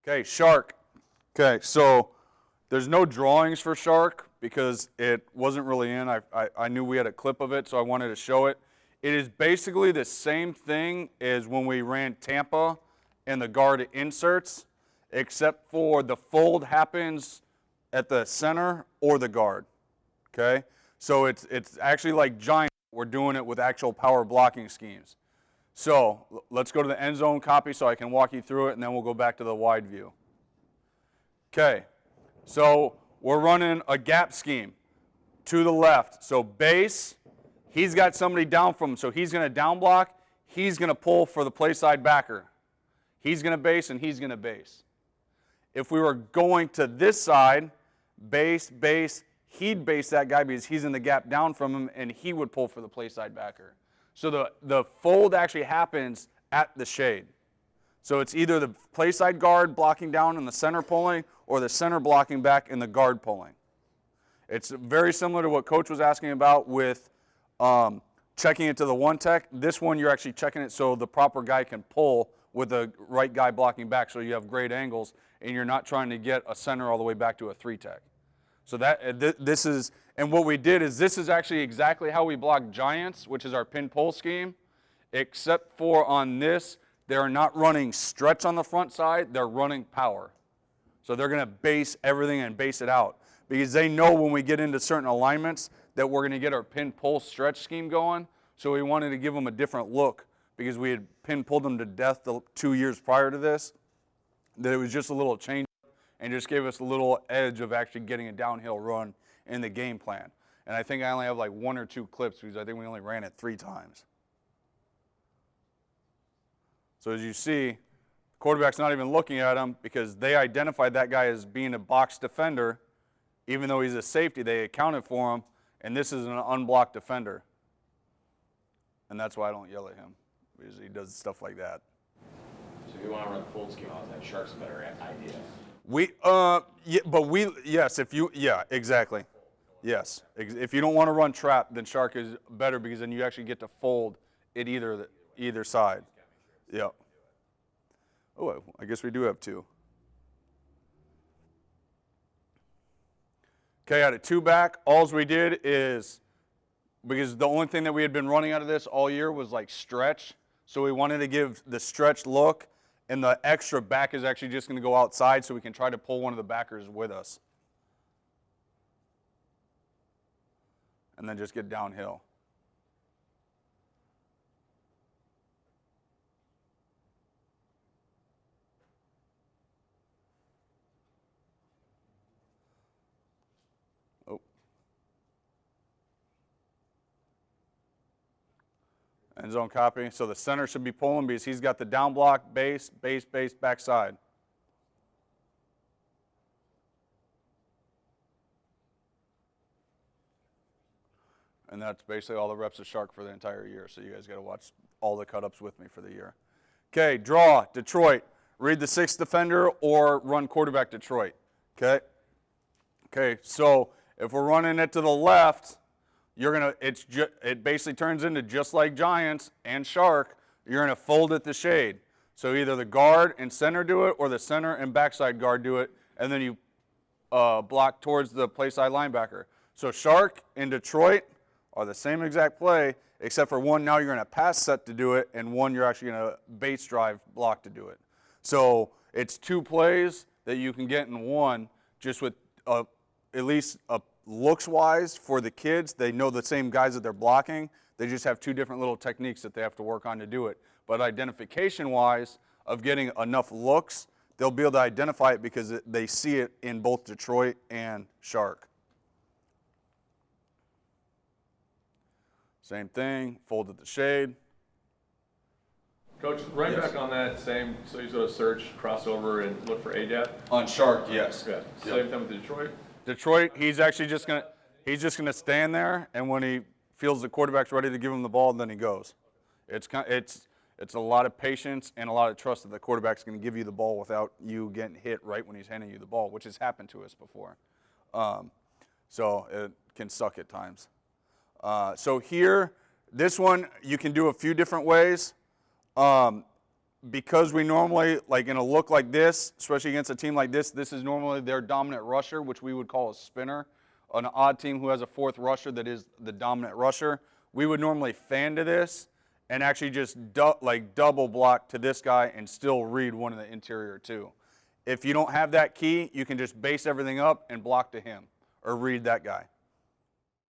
Okay, shark. Okay, so there's no drawings for shark because it wasn't really in. I knew we had a clip of it, so I wanted to show it. It is basically the same thing as when we ran Tampa and the guard inserts, except for the fold happens at the center or the guard. Okay, so it's actually like giant. We're doing it with actual power blocking schemes. So let's go to the end zone copy so I can walk you through it, and then we'll go back to the wide view. Okay, so we're running a gap scheme to the left. So base, he's got somebody down from him, so he's going to down block. He's going to pull for the play side backer. He's going to base, and he's going to base. If we were going to this side, base, he'd base that guy because he's in the gap down from him, and he would pull for the play side backer. So the fold actually happens at the shade. So it's either the play side guard blocking down and the center pulling, or the center blocking back and the guard pulling. It's very similar to what Coach was asking about with checking it to the one tech. This one you're actually checking it so the proper guy can pull with the right guy blocking back, so you have great angles and you're not trying to get a center all the way back to a three tech. So this is, and what we did is this is actually exactly how we block giants, which is our pin pull scheme, except for on this, they're not running stretch on the front side, they're running power. So they're going to base everything and base it out because they know when we get into certain alignments that we're going to get our pin pull stretch scheme going. So we wanted to give them a different look because we had pin pulled them to death the 2 years prior to this, that it was just a little change and just gave us a little edge of actually getting a downhill run in the game plan. And I think I only have like 1 or 2 clips because I think we only ran it 3 times. So as you see, quarterback's not even looking at him because they identified that guy as being a box defender. Even though he's a safety, they accounted for him, and this is an unblocked defender. And that's why I don't yell at him, because he does stuff like that. So if you want to run the fold scheme, I think shark's a better idea. Yeah, exactly. Yes, if you don't want to run trap, then shark is better because then you actually get to fold it either side. Yeah. Oh, I guess we do have 2. Okay, out of 2 back, all we did is, because the only thing that we had been running out of this all year was like stretch, so we wanted to give the stretch look, and the extra back is actually just going to go outside so we can try to pull one of the backers with us. And then just get downhill. End zone copy. So the center should be pulling because he's got the down block, base, backside. And that's basically all the reps of shark for the entire year. So you guys got to watch all the cut-ups with me for the year. Okay, draw, Detroit. Read the 6th defender or run quarterback Detroit. Okay? Okay, so if we're running it to the left, it basically turns into just like giants and shark, you're going to fold it to shade. So either the guard and center do it or the center and backside guard do it, and then you block towards the play side linebacker. So shark and Detroit are the same exact play, except for one now you're going to pass set to do it, and one you're actually going to base drive block to do it. So it's 2 plays that you can get in one, just with at least a looks-wise for the kids. They know the same guys that they're blocking. They just have 2 different little techniques that they have to work on to do it. But identification-wise, of getting enough looks, they'll be able to identify it because they see it in both Detroit and shark. Same thing, fold at the shade. Coach, right back on that same, so you go to search, crossover, and look for ADAP? On shark, yes. Yeah. Same thing with Detroit? Detroit, he's actually just gonna stand there, and when he feels the quarterback's ready to give him the ball, then he goes. It's a lot of patience and a lot of trust that the quarterback's going to give you the ball without you getting hit right when he's handing you the ball, which has happened to us before. So it can suck at times. So here, this one you can do a few different ways. because we normally, like in a look like this, especially against a team like this is normally their dominant rusher, which we would call a spinner. An odd team who has a fourth rusher that is the dominant rusher, we would normally fan to this and actually just double block to this guy and still read one in the interior too. If you don't have that key, you can just base everything up and block to him or read that guy.